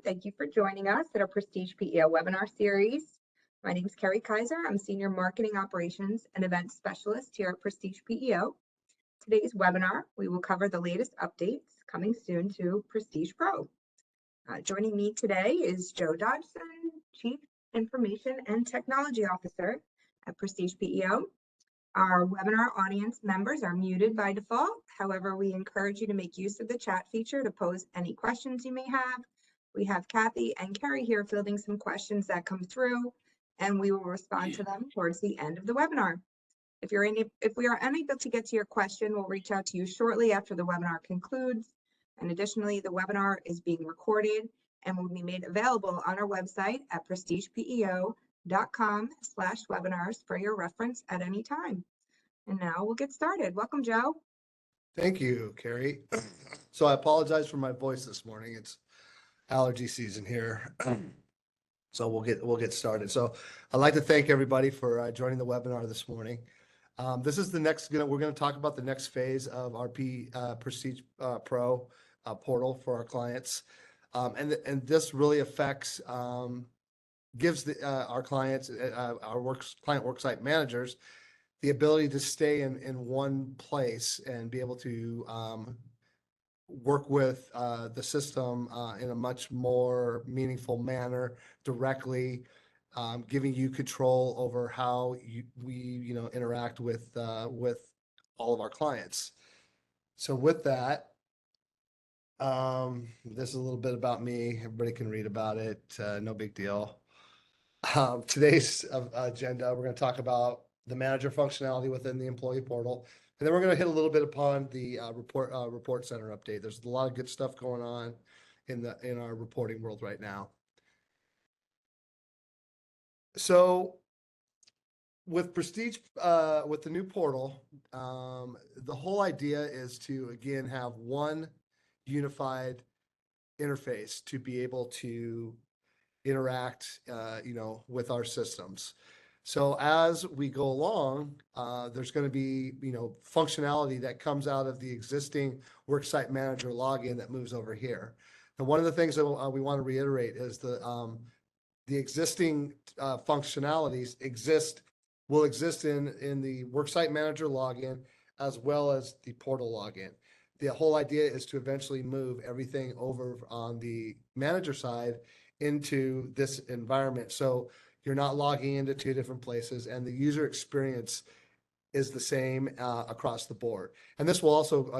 Thank you for joining us at our Prestige PEO webinar series. My name is Carrie Kaiser. I'm Senior Marketing Operations and Events Specialist here at Prestige PEO. Today's webinar, we will cover the latest updates coming soon to PrestigePRO. Joining me today is Joe Dodgson, Chief Information and Technology Officer at Prestige PEO. Our webinar audience members are muted by default. However, we encourage you to make use of the chat feature to pose any questions you may have. We have Kathy and Carrie here fielding some questions that come through, and we will respond to them towards the end of the webinar. If we are unable to get to your question, we'll reach out to you shortly after the webinar concludes. And additionally, the webinar is being recorded and will be made available on our website at prestigepeo.com/webinars for your reference at any time. And now we'll get started. Welcome, Joe. Thank you, Carrie. So I apologize for my voice this morning. It's allergy season here. So we'll get started. So I'd like to thank everybody for joining the webinar this morning. This is the next, we're going to talk about the next phase of our PrestigePRO portal for our clients. And this really affects, gives our clients, our client worksite managers, the ability to stay in one place and be able to work with the system in a much more meaningful manner, directly, giving you control over how we interact with all of our clients. So with that, this is a little bit about me. Everybody can read about it. No big deal. Today's agenda, we're going to talk about the manager functionality within the employee portal. And then we're going to hit a little bit upon the report center update. There's a lot of good stuff going on in our reporting world right now. So with Prestige, with the new portal, the whole idea is to, again, have one unified interface to be able to interact, with our systems. So as we go along, there's going to be, functionality that comes out of the existing Worksite Manager login that moves over here. And one of the things that we want to reiterate is the existing functionalities will exist in the Worksite Manager login as well as the portal login. The whole idea is to eventually move everything over on the manager side into this environment. So you're not logging into two different places, and the user experience is the same across the board. And this will also,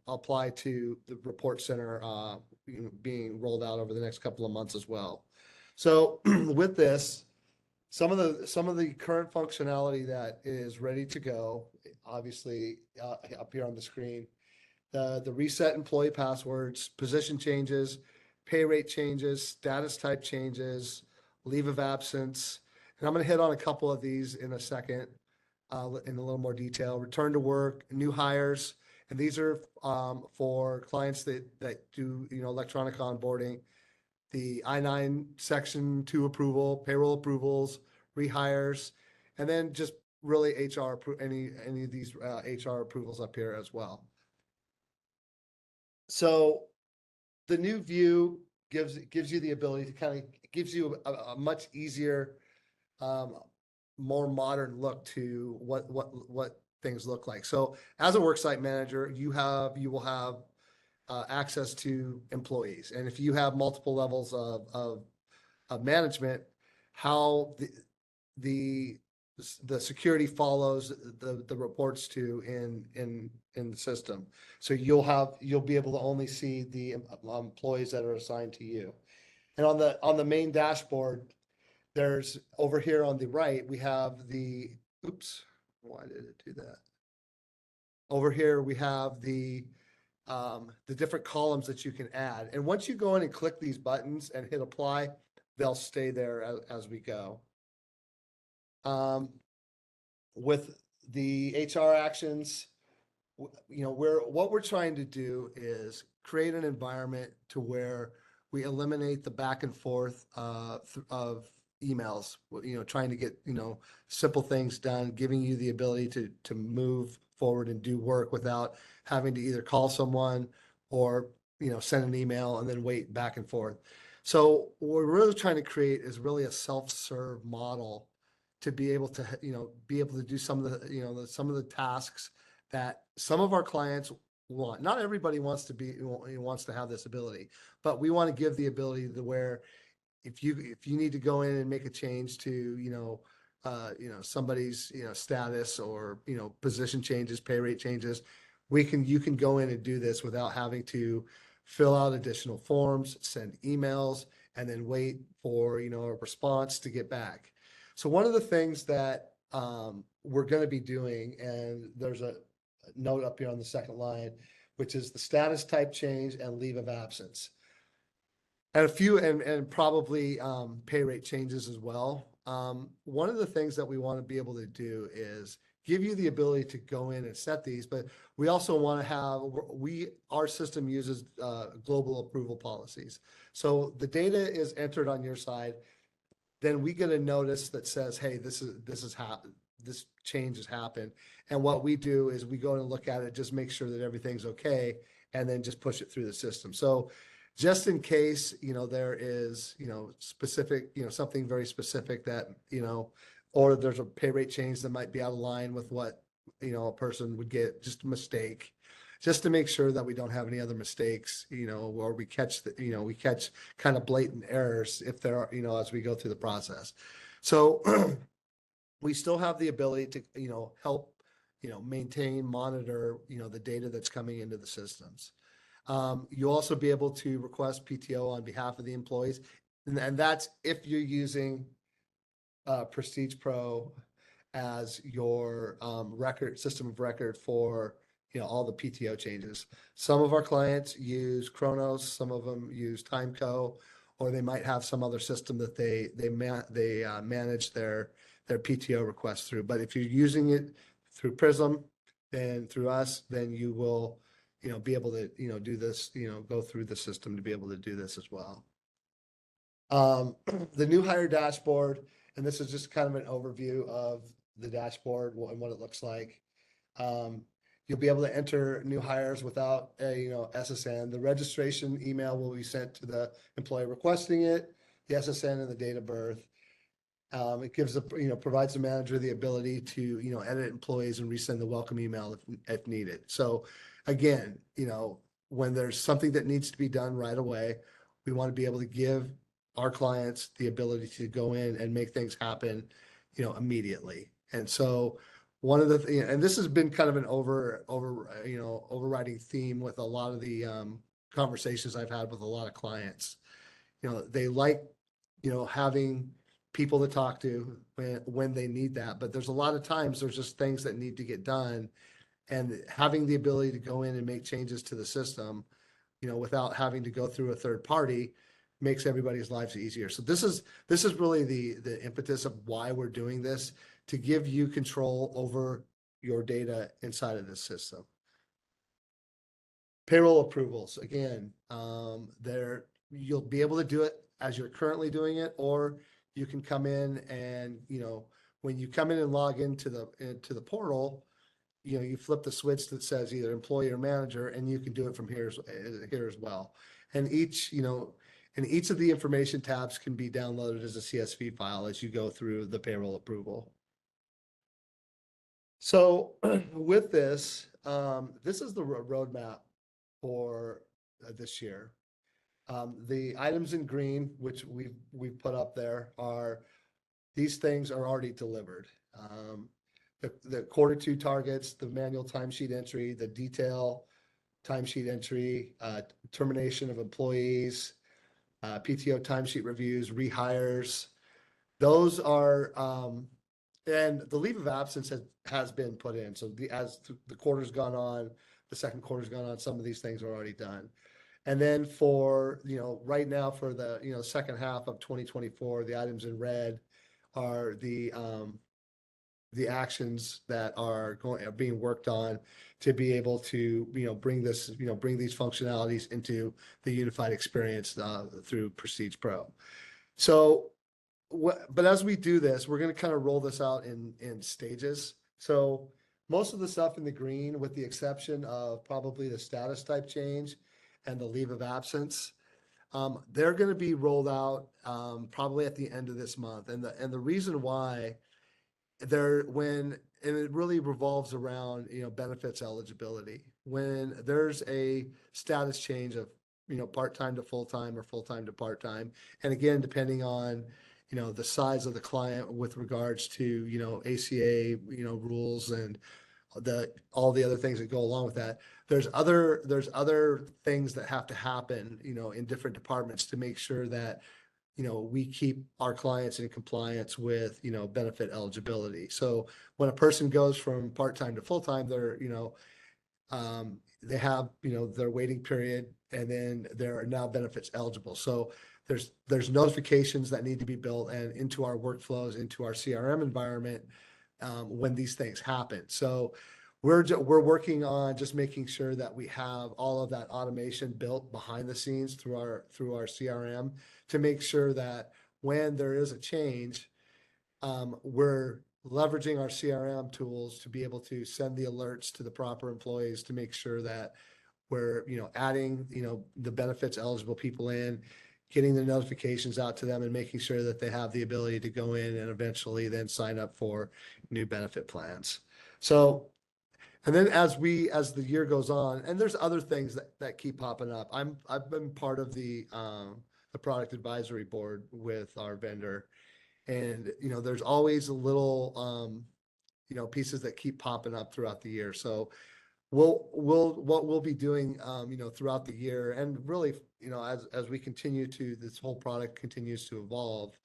apply to the report center being rolled out over the next couple of months as well. So with this, some of the current functionality that is ready to go, obviously up here on the screen, the reset employee passwords, position changes, pay rate changes, status type changes, leave of absence. And I'm going to hit on a couple of these in a second in a little more detail. Return to work, new hires. And these are for clients that do, electronic onboarding, the I-9 Section 2 approval, payroll approvals, rehires, and then just really HR, any of these HR approvals up here as well. So the new view gives you the ability to gives you a much easier, more modern look to what things look like. So as a worksite manager, you will have access to employees, and if you have multiple levels of management, how the security follows the reports to in the system. So you'll be able to only see the employees that are assigned to you. And on the main dashboard, there's over here on the right, we have the, oops, why did it do that? Over here, we have the different columns that you can add. And once you go in and click these buttons and hit apply, they'll stay there as we go. With the HR actions, what we're trying to do is create an environment to where we eliminate the back and forth of emails, trying to get, simple things done, giving you the ability to move forward and do work without having to either call someone or, send an email and then wait back and forth. So what we're really trying to create is really a self-serve model to be able to, be able to do some of the, some of the tasks that some of our clients want. Not everybody wants to have this ability, but we want to give the ability to where if you need to go in and make a change to, somebody's, status or, position changes, pay rate changes, you can go in and do this without having to fill out additional forms, send emails, and then wait for, a response to get back. So one of the things that we're going to be doing, and there's a note up here on the second line, which is the status type change and leave of absence. And a few, and probably pay rate changes as well. One of the things that we want to be able to do is give you the ability to go in and set these, but we also want to have, our system uses global approval policies. So the data is entered on your side, then we get a notice that says, hey, this change has happened. And what we do is we go and look at it, just make sure that everything's okay, and then just push it through the system. So just in case, there is, specific, something very specific that, or there's a pay rate change that might be out of line with what, a person would get, just a mistake, just to make sure that we don't have any other mistakes, or we catch we catch kind of blatant errors if there are, as we go through the process. So we still have the ability to, help, maintain, monitor, the data that's coming into the systems. You'll also be able to request PTO on behalf of the employees. And that's if you're using PrestigePRO as your system of record for all the PTO changes. Some of our clients use Kronos, some of them use Timeco, or they might have some other system that they manage their PTO requests through. But if you're using it through Prism and through us, then you will be able to do this, go through the system to be able to do this as well. The new hire dashboard, and this is just kind of an overview of the dashboard and what it looks like. You'll be able to enter new hires without a SSN. The registration email will be sent to the employee requesting it, the SSN and the date of birth. It gives provides the manager the ability to edit employees and resend the welcome email if needed. So again, when there's something that needs to be done right away, we want to be able to give our clients the ability to go in and make things happen, immediately. And so one of the and this has been kind of an overriding theme with a lot of the conversations I've had with a lot of clients. They like having people to talk to when they need that, but there's a lot of times there's just things that need to get done, and having the ability to go in and make changes to the system, without having to go through a third party, makes everybody's lives easier. So this is really the impetus of why we're doing this, to give you control over your data inside of this system. Payroll approvals, again, you'll be able to do it as you're currently doing it, or you can come in and, when you come in and log into the portal, you flip the switch that says either employee or manager, and you can do it from here as well. And each of the information tabs can be downloaded as a CSV file as you go through the payroll approval. So with this, this is the roadmap for this year. The items in green, which we've put up there, these things are already delivered. The quarter two targets, the manual timesheet entry, the detail timesheet entry, termination of employees, PTO timesheet reviews, rehires. Those are, and the leave of absence has been put in. So as the quarter's gone on, the second quarter's gone on, some of these things are already done. And then for, right now for the, second half of 2024, the items in red are the actions that are being worked on to be able to, bring these functionalities into the unified experience through PrestigePRO. So, but as we do this, we're going to kind of roll this out in stages. So most of the stuff in the green, with the exception of probably the status type change and the leave of absence, They're going to be rolled out probably at the end of this month. And the reason why and it really revolves around, benefits eligibility. When there's a status change of, part-time to full-time or full-time to part-time. And again, depending on, the size of the client with regards to, ACA, rules and all the other things that go along with that. There's other things that have to happen, in different departments to make sure that we keep our clients in compliance with, benefit eligibility. So when a person goes from part-time to full-time, they have, their waiting period and then they're now benefits eligible. So there's notifications that need to be built and into our workflows, into our CRM environment, when these things happen. So we're working on just making sure that we have all of that automation built behind the scenes through our CRM to make sure that when there is a change, we're leveraging our CRM tools to be able to send the alerts to the proper employees to make sure that we're, adding, the benefits eligible people in, getting the notifications out to them and making sure that they have the ability to go in and eventually then sign up for new benefit plans. So, and then as the year goes on, and there's other things that keep popping up. I've been part of the product advisory board with our vendor, and there's always a little pieces that keep popping up throughout the year. So what we'll be doing throughout the year, and really as we continue to, this whole product continues to evolve,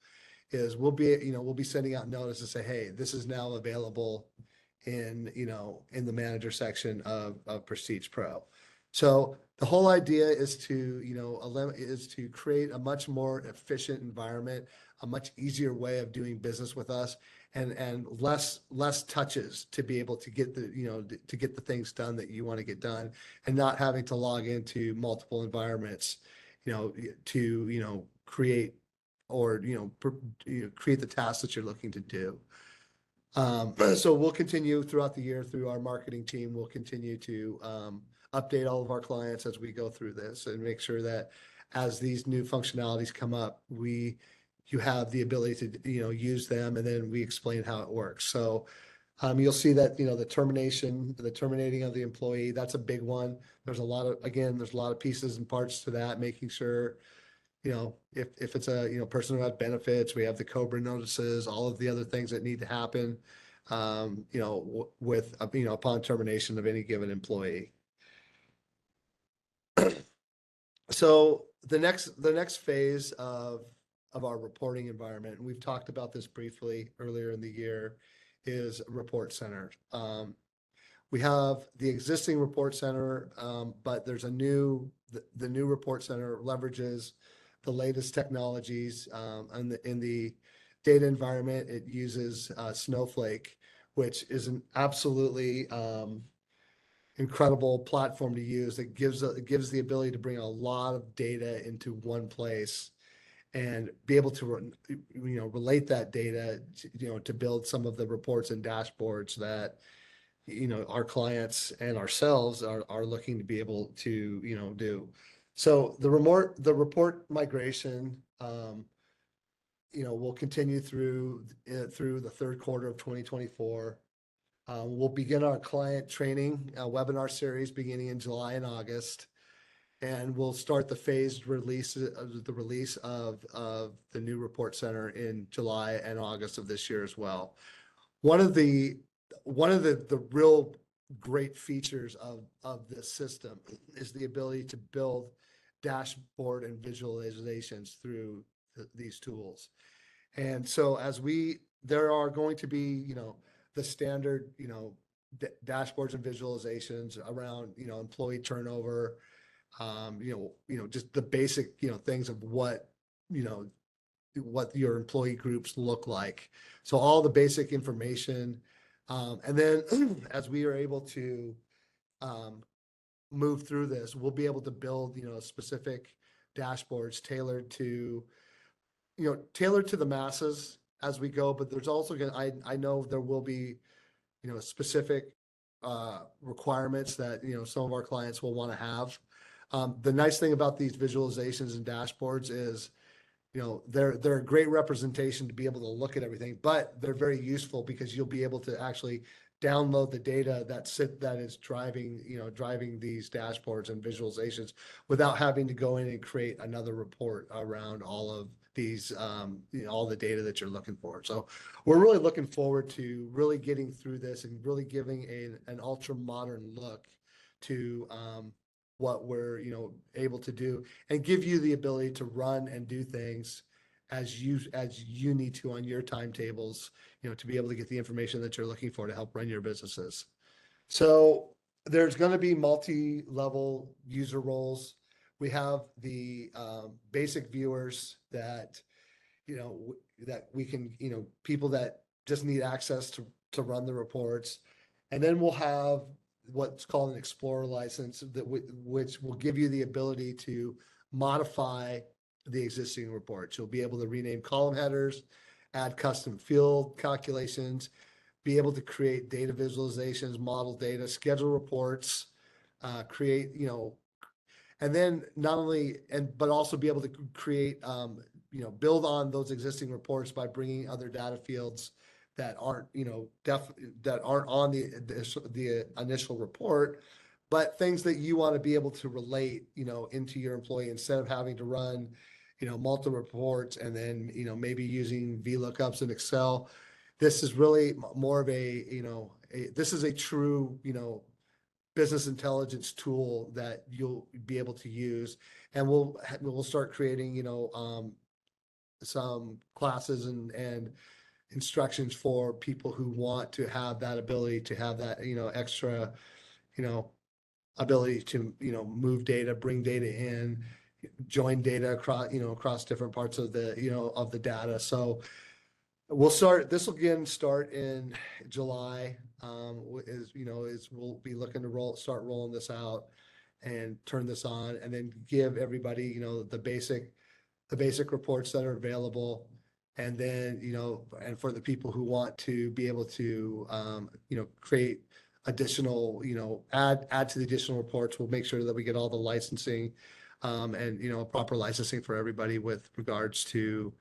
is we'll be sending out notice to say, hey, this is now available in the manager section of PrestigePRO. So the whole idea is to create a much more efficient environment, a much easier way of doing business with us, and less touches to be able to get the things done that you want to get done, and not having to log into multiple environments, to create or create the tasks that you're looking to do. So we'll continue throughout the year through our marketing team. We'll continue to update all of our clients as we go through this and make sure that as these new functionalities come up, you have the ability to use them, and then we explain how it works. So you'll see that the terminating of the employee, that's a big one. There's a lot of pieces and parts to that, making sure if it's a person who has benefits, we have the COBRA notices, all of the other things that need to happen, with upon termination of any given employee. So the next phase of our reporting environment, and we've talked about this briefly earlier in the year, is Report Center. We have the existing Report Center, but there's the new Report Center leverages the latest technologies, in the data environment. It uses Snowflake, which is an absolutely incredible platform to use. It gives the ability to bring a lot of data into one place and be able to relate that data to build some of the reports and dashboards that our clients and ourselves are looking to be able to do. So the report migration will continue through the third quarter of 2024. We'll begin our client training webinar series beginning in July and August, and we'll start the phased release of the new Report Center in July and August of this year as well. One of the real great features of this system is the ability to build dashboard and visualizations through these tools. And so there are going to be, the standard, dashboards and visualizations around, employee turnover, just the basic, things of what your employee groups look like. So all the basic information. And then as we are able to move through this, we'll be able to build, specific dashboards tailored to the masses as we go. But there's also I know there will be, specific requirements that, some of our clients will want to have. The nice thing about these visualizations and dashboards is, they're a great representation to be able to look at everything, but they're very useful because you'll be able to actually download the data that is driving these dashboards and visualizations without having to go in and create another report around all of these, all the data that you're looking for. So we're really looking forward to really getting through this and really giving an ultra modern look to, what we're, able to do, and give you the ability to run and do things as you need to on your timetables, to be able to get the information that you're looking for to help run your businesses. So there's going to be multi-level user roles. We have the basic viewers that, that we can, people that just need access to run the reports. And then we'll have what's called an Explorer license which will give you the ability to modify the existing reports. You'll be able to rename column headers, add custom field calculations, be able to create data visualizations, model data, schedule reports, create, and then not only, but also be able to create, build on those existing reports by bringing other data fields that aren't, that aren't on the initial report, but things that you want to be able to relate, into your employee instead of having to run, multiple reports and then, maybe using VLOOKUPs in Excel. This is really more of this is a true, business intelligence tool that you'll be able to use. And we'll start creating, some classes and instructions for people who want to have that ability to have that, extra, ability to, move data, bring data in, join data across different parts of the data. So this will again start in July. We'll be looking to start rolling this out and turn this on, and then give everybody, the basic reports that are available. And then, and for the people who want to be able to, create additional, add to the additional reports, we'll make sure that we get all the licensing, and, proper licensing for everybody with regards to,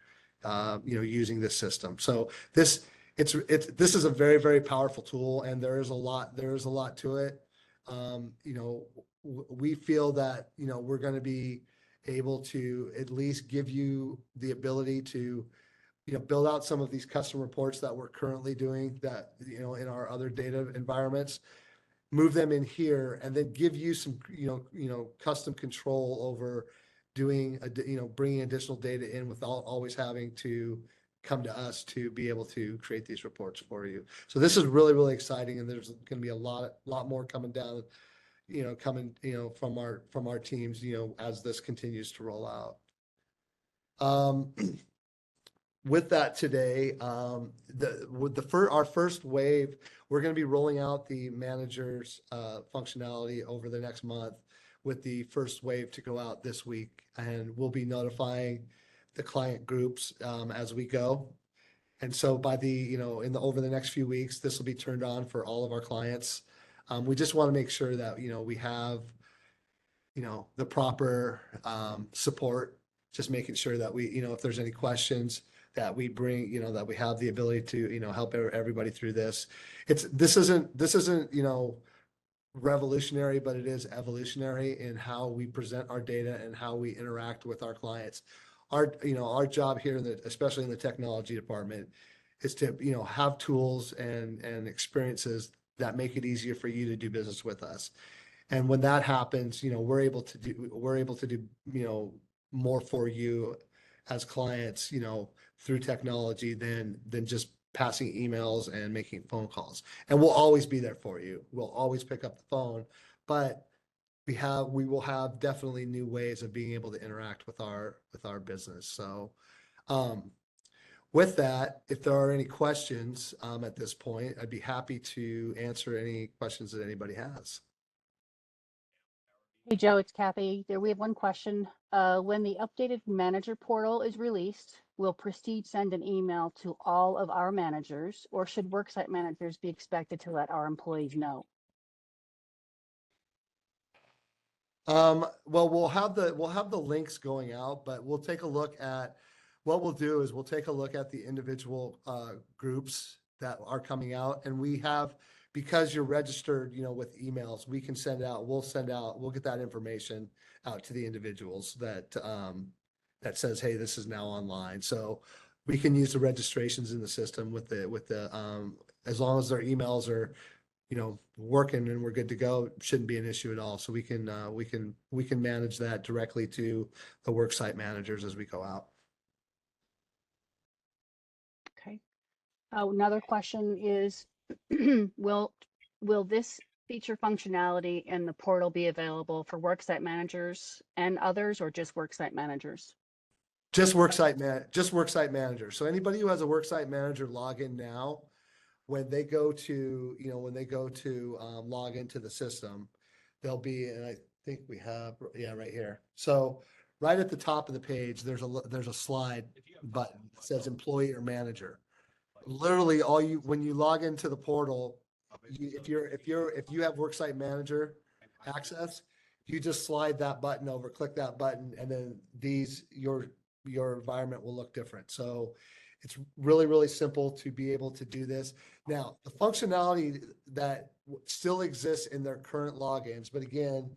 using this system. So this is a very, very powerful tool, and there is a lot to it. We feel that, we're going to be able to at least give you the ability to, build out some of these custom reports that we're currently doing that, in our other data environments, move them in here, and then give you some, custom control over doing, bringing additional data in without always having to come to us to be able to create these reports for you. So this is really, really exciting, and there's going to be a lot more coming down, from our teams, as this continues to roll out. With that today, our first wave, we're going to be rolling out the managers functionality over the next month, with the first wave to go out this week, and we'll be notifying the client groups as we go. And so by over the next few weeks, this will be turned on for all of our clients. We just want to make sure that we have the proper support, just making sure that we if there's any questions that we bring, that we have the ability to help everybody through this. This isn't revolutionary, but it is evolutionary in how we present our data and how we interact with our clients. Our job here, especially in the technology department, is to have tools and experiences that make it easier for you to do business with us. And when that happens, we're able to do more for you as clients, through technology than just passing emails and making phone calls. And we'll always be there for you. We'll always pick up the phone, but we will have definitely new ways of being able to interact with our business. So, with that, if there are any questions at this point, I'd be happy to answer any questions that anybody has. Hey Joe, it's Kathy. We have one question. When the updated manager portal is released, will Prestige send an email to all of our managers, or should worksite managers be expected to let our employees know? Well, we'll have the links going out, but we'll take a look at, what we'll do is we'll take a look at the individual groups that are coming out, and we have, because you're registered, with emails, we can we'll get that information out to the individuals that says, hey, this is now online. So we can use the registrations in the system as long as their emails are working and we're good to go, shouldn't be an issue at all. So we can manage that directly to the worksite managers as we go out. Okay. Another question is, will this feature functionality in the portal be available for worksite managers and others, or just worksite managers? Just worksite managers. So anybody who has a worksite manager login now, when they go to log into the system, there'll be, and I think we have, yeah, right here. So right at the top of the page, there's a slide button that says employee or manager. Literally when you log into the portal, if you have worksite manager access, you just slide that button over, click that button, and then your environment will look different. So it's really, really simple to be able to do this. Now, the functionality that still exists in their current logins, but again,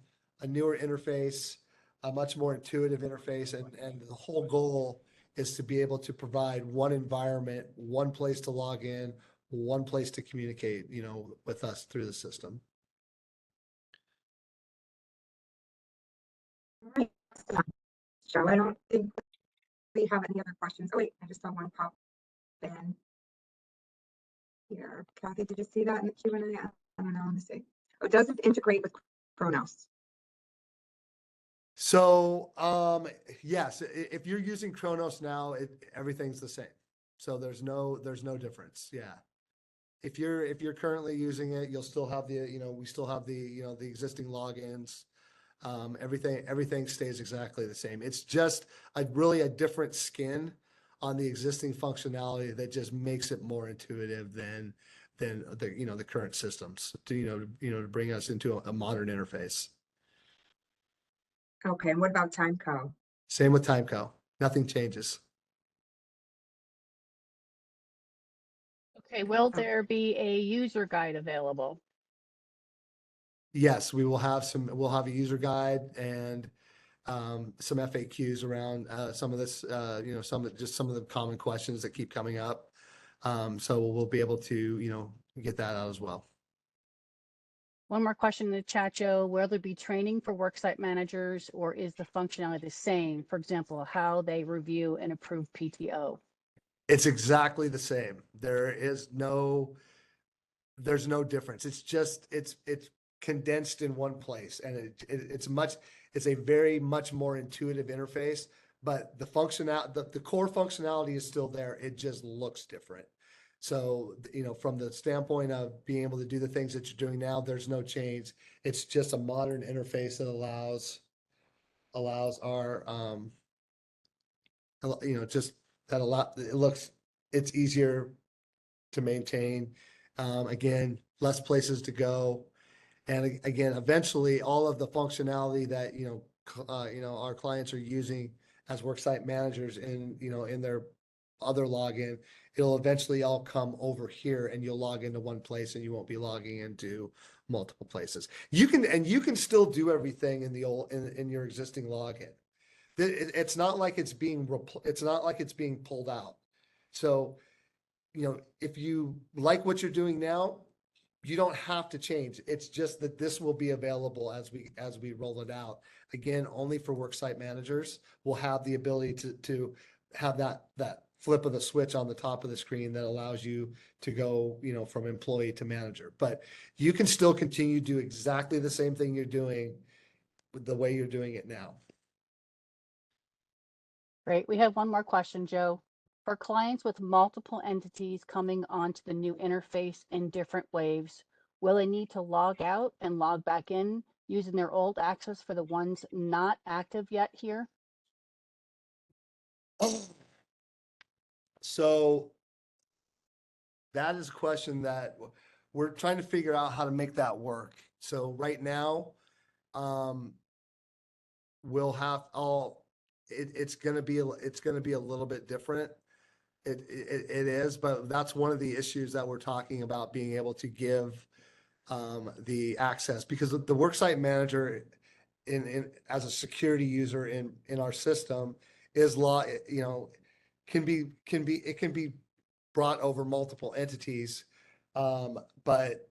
a newer interface, a much more intuitive interface, and the whole goal is to be able to provide one environment, one place to log in, one place to communicate, with us through the system. All right. Joe, I don't think we have any other questions. Oh, wait, I just saw one pop in here. Kathy, did you see that in the Q&A? I don't know. Let me see. Oh, does it integrate with Kronos? So, yes, if you're using Kronos now, everything's the same. So there's no difference. Yeah. If you're currently using it, you'll still have we still have the existing logins. Everything stays exactly the same. It's just really a different skin on the existing functionality that just makes it more intuitive than the current systems to bring us into a modern interface. Okay, and what about Timeco? Same with Timeco. Nothing changes. Okay, will there be a user guide available? Yes, we'll have a user guide and some FAQs around some of this, some of the common questions that keep coming up. So we'll be able to, get that out as well. One more question in the chat, Joe. Will there be training for worksite managers, or is the functionality the same? For example, how they review and approve PTO? It's exactly the same. There's no difference. It's just, it's condensed in one place, and it's a very much more intuitive interface, but the core functionality is still there. It just looks different. So, from the standpoint of being able to do the things that you're doing now, there's no change. It's just a modern interface that allows our, it's easier to maintain. Again, less places to go. And again, eventually all of the functionality that, our clients are using as worksite managers in their other login, it'll eventually all come over here and you'll log into one place and you won't be logging into multiple places. You can still do everything in your existing login. It's not like it's being pulled out. So, if you like what you're doing now, you don't have to change. It's just that this will be available as we roll it out. Again, only for worksite managers will have the ability to have that flip of the switch on the top of the screen that allows you to go, from employee to manager. But you can still continue to do exactly the same thing you're doing with the way you're doing it now. Great. We have one more question, Joe. For clients with multiple entities coming onto the new interface in different waves, will they need to log out and log back in using their old access for the ones not active yet here? So that is a question that we're trying to figure out how to make that work. So right now, will have all, it's going to be a little bit different. It is, but that's one of the issues that we're talking about, being able to give the access, because the worksite manager as a security user in our system is can be brought over multiple entities. But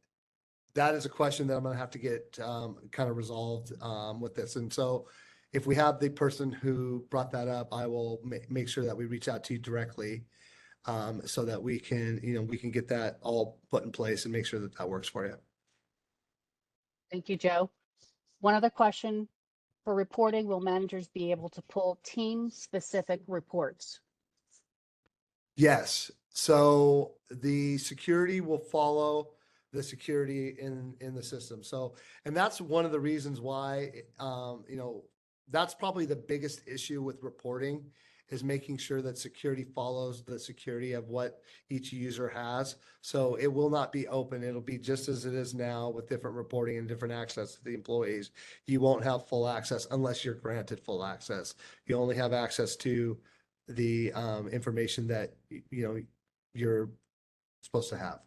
that is a question that I'm going to have to get kind of resolved with this. And so if we have the person who brought that up, I will make sure that we reach out to you directly, so that we can get that all put in place and make sure that that works for you. Thank you, Joe. One other question for reporting: will managers be able to pull team-specific reports? Yes. So the security will follow the security in the system. So, and that's one of the reasons why, that's probably the biggest issue with reporting, is making sure that security follows the security of what each user has. So it will not be open. It'll be just as it is now, with different reporting and different access to the employees. You won't have full access unless you're granted full access. You only have access to the information that you're supposed to have.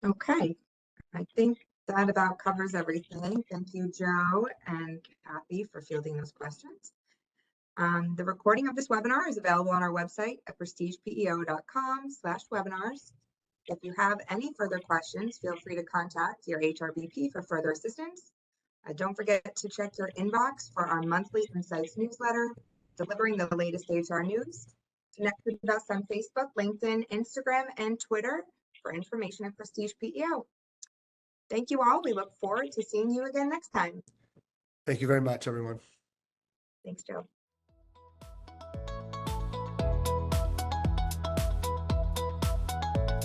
Okay, I think that about covers everything. Thank you, Joe and Kathy, for fielding those questions. The recording of this webinar is available on our website at prestigepeo.com/webinars. If you have any further questions, feel free to contact your HRBP for further assistance. Don't forget to check your inbox for our monthly Insights newsletter, delivering the latest HR news. Connect with us on Facebook, LinkedIn, Instagram, and Twitter for information at PrestigePEO. Thank you all. We look forward to seeing you again next time. Thank you very much, everyone. Thanks, Joe.